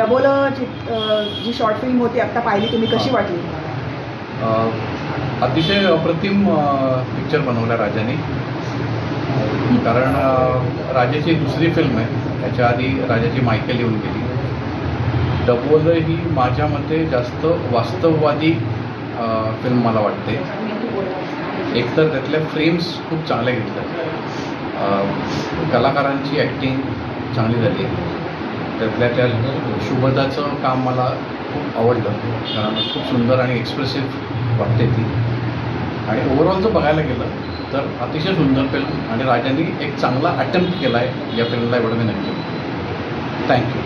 डबोलं जी short film होती आत्ता पाहिली तुम्ही, कशी वाटली? अतिशय अप्रतिम पिक्चर बनवला राजाने. कारण राजाची दुसरी फिल्म आहे. त्याच्या आधी राजाची मायकेल येऊन गेली. डबोलं ही माझ्या मते जास्त वास्तववादी फिल्म मला वाटते. एकतर त्यातल्या फ्रेम्स खूप चांगल्या घेतल्या, कलाकारांची ॲक्टिंग चांगली झाली आहे. त्यातल्या शुभदाचं काम मला खूप आवडलं, कारण खूप सुंदर आणि एक्सप्रेसिव्ह वाटते ती. आणि ओव्हरऑल जर बघायला गेलं तर अतिशय सुंदर फिल्म, आणि राजाने एक चांगला अटेम्प्ट केला आहे या फिल्मला, एवढं मी नक्की. थँक्यू.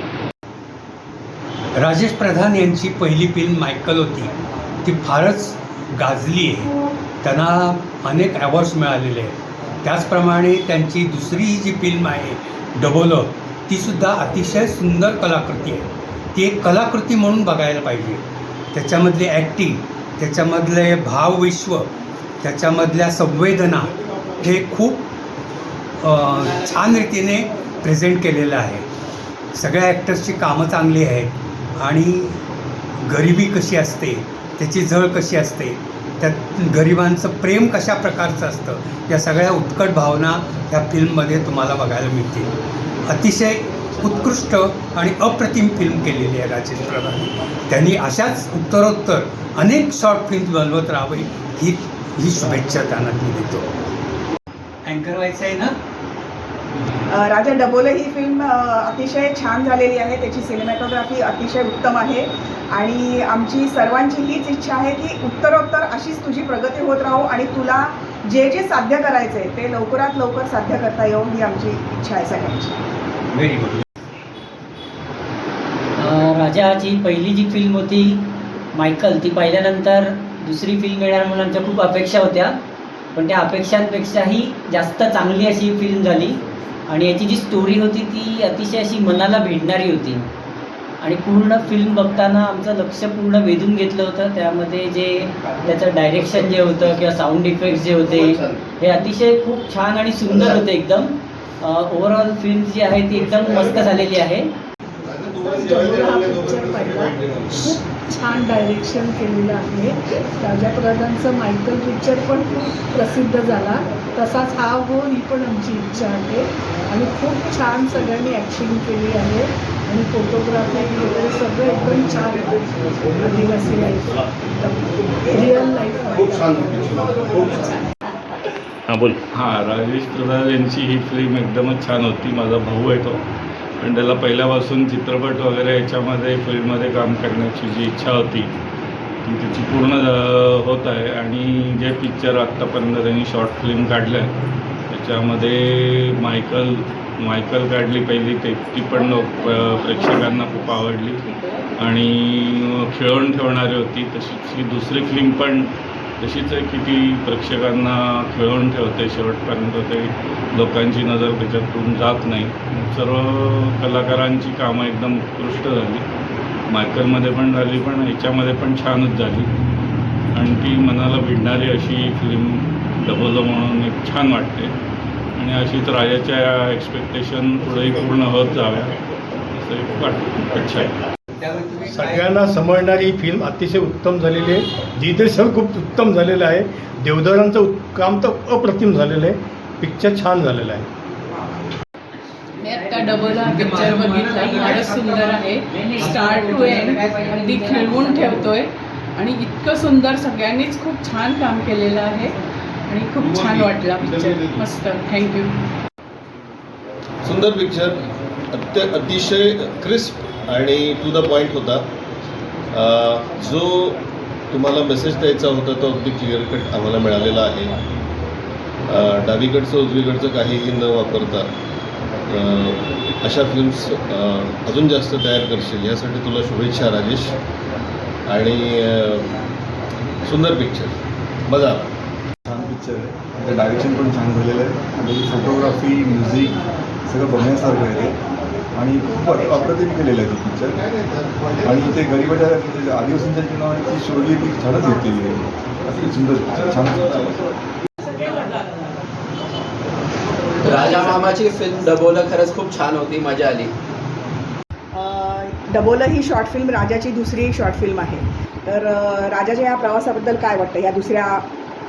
राजेश प्रधान यांची पहिली फिल्म मायकल होती, ती फारच गाजली आहे. त्यांना अनेक अवॉर्ड्स मिळालेले आहेत. त्याचप्रमाणे त्यांची दुसरी जी फिल्म आहे डबोलं, तीसुद्धा अतिशय सुंदर कलाकृती आहे. ती एक कलाकृती म्हणून बघायला पाहिजे. त्याच्यामधली ॲक्टिंग, त्याच्यामधले भावविश्व, त्याच्यामधल्या संवेदना हे खूप छान रीतीने प्रेझेंट केलेलं आहे. सगळ्या ॲक्टर्सची कामं चांगली आहेत. आणि गरिबी कशी असते, त्याची झळ कशी असते, त्यात गरिबांचं प्रेम कशा प्रकारचं असतं, या सगळ्या उत्कट भावना ह्या फिल्ममध्ये तुम्हाला बघायला मिळतील. अतिशय उत्कृष्ट आणि अप्रतिम फिल्म केलेली आहे राजेश प्रधान. त्यांनी अशाच उत्तरोत्तर अनेक शॉर्ट फिल्म बनवत राहावी ही शुभेच्छा त्यांना मी देतो. अँकर व्हायचं आहे ना. राजा डबोले ही फिल्म अतिशय छान झालेली आहे. त्याची सिनेमॅटोग्राफी अतिशय उत्तम आहे. आणि आमची सर्वांची हीच इच्छा आहे की उत्तरोत्तर अशीच तुझी प्रगती होत राहू, आणि तुला जे जे साध्य करायचं आहे ते लवकरात लवकर साध्य करता येऊ, ही आमची इच्छा आहे सगळ्यांची. Very good. राजाची पहिली जी फिल्म होती मायकल, ती पाहिल्यानंतर दुसरी फिल्म येणार म्हणून आमच्या खूप अपेक्षा होत्या, पण त्या अपेक्षांपेक्षाही जास्त चांगली अशी फिल्म झाली. आणि याची जी स्टोरी होती ती अतिशय अशी मनाला भिडणारी होती. आणि पूर्ण फिल्म बघताना आमचं लक्ष पूर्ण वेधून घेतलं होतं. त्यामध्ये जे त्याचं डायरेक्शन जे होतं किंवा साऊंड इफेक्ट्स जे होते हे अतिशय खूप छान आणि सुंदर होते एकदम. ओव्हरऑल फिल्म जी आहे ती एकदम मस्त झालेली आहे. हा पिक्चर पाहिला, खूप छान डायरेक्शन केलेलं आहे. राजा प्रधानचं मायकल पिक्चर पण खूप प्रसिद्ध झाला, तसाच हा हो ही पण आमची इच्छा आहे. आणि खूप छान सगळ्यांनी ॲक्टिंग केली आहे, आणि फोटोग्राफी वगैरे सगळं एकदम छान आहे. आदिवासी लाईफ, रिअल लाईफ खूप छान. हां बोल. हां, राजेश प्रधान यांची ही फिल्म एकदमच छान होती. माझा भाऊ आहे तो, पण त्याला पहिल्यापासून चित्रपट वगैरे याच्यामध्ये फिल्ममध्ये काम करण्याची जी इच्छा होती ती त्याची पूर्ण होत आहे. आणि जे पिक्चर आत्तापर्यंत त्यांनी शॉर्ट फिल्म काढलं त्याच्यामध्ये मायकल काढली पहिली, ती पण प्रेक्षकांना खूप आवडली आणि खिळवून ठेवणारी होती. तशीच ही दुसरी फिल्म पण तशीच आहे की ती प्रेक्षकांना खिळवून ठेवते शेवटपर्यंत. ते लोकांची नजर त्याच्यातून जात नाही. सर्व कलाकारांची कामं एकदम उत्कृष्ट झाली. मायकलमध्ये पण झाली, पण याच्यामध्ये पण छानच झाली. आणि ती मनाला भिडणारी अशी फिल्म डबोलं म्हणून एक छान वाटते. आणि अशीच राजाच्या एक्सपेक्टेशन पुढेही पूर्ण होत जाव्या असं एक अपेक्षा आहे. सगळ्यांना समजणारी ही फिल्म अतिशय उत्तम झालेली आहे. दिग्दर्शन खूप उत्तम झालेलं आहे. देवदारांचं काम तर अप्रतिम झालेलं आहे. पिक्चर छान झालेला आहे. मी आत्ता डबोला पिक्चर बघितला, फारच सुंदर आहे. स्टार्ट टू एंड अगदी खिळवून ठेवतोय, आणि इतकं सुंदर, सगळ्यांनीच खूप छान काम केलेलं आहे, आणि खूप छान वाटला पिक्चर. मस्त. थँक्यू. सुंदर पिक्चर, अतिशय क्रिस्प आणि टू द पॉईंट होता. जो तुम्हाला मेसेज द्यायचा होता तो अगदी क्लिअर कट आम्हाला मिळालेला आहे. डावीकडचं उजवीकडचं काहीही न वापरता अशा फिल्म्स अजून जास्त तयार करशील, यासाठी तुला शुभेच्छा राजेश. आणि सुंदर पिक्चर, मजा आला. छान पिक्चर आहे. त्याचं डायरेक्शन पण छान झालेलं आहे. आणि फोटोग्राफी, म्युझिक सगळं बघण्यासारखं आहे ते. आणि खूप अप्रतिम केलेलं आहे तो पिक्चर. आणि ते गरिबाच्या आदिवासींच्या जीवनावर ती शोधली ती छानच घेतलेली आहे. अति सुंदर पिक्चर, छान पिक्चर. राजा मामाची फिल्म डबोलं खरंच खूप छान होती, मजा आली. डबोलं ही शॉर्ट फिल्म राजाची दुसरी शॉर्ट फिल्म आहे. तर राजाच्या या प्रवासाबद्दल काय वाटतं, या दुसऱ्या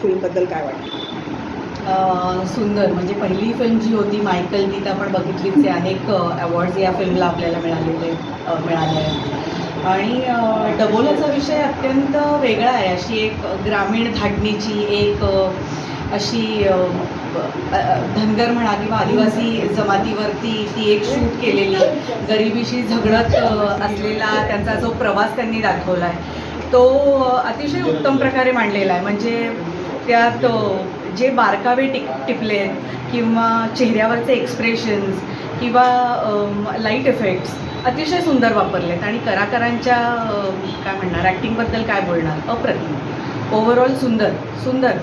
फिल्मबद्दल काय वाटतं? सुंदर, म्हणजे पहिली फिल्म जी होती मायकल ती तर आपण बघितलीच आहे. अनेक अवॉर्ड्स या फिल्मला आपल्याला मिळाले आहेत. आणि डबोलाचा विषय अत्यंत वेगळा आहे. अशी एक ग्रामीण धाटणीची एक अशी धनगर म्हणा किंवा आदिवासी जमातीवरती ती एक शूट केलेली गरिबीशी झगडत असलेला त्यांचा जो प्रवास त्यांनी दाखवला आहे तो अतिशय उत्तम प्रकारे मांडलेला आहे. म्हणजे त्यात जे बारकावे टिपले आहेत किंवा चेहऱ्यावरचे एक्सप्रेशन्स किंवा लाईट इफेक्ट्स अतिशय सुंदर वापरले आहेत. आणि कलाकारांच्या काय म्हणणार ॲक्टिंगबद्दल काय बोलणार, अप्रतिम. ओव्हरऑल सुंदर.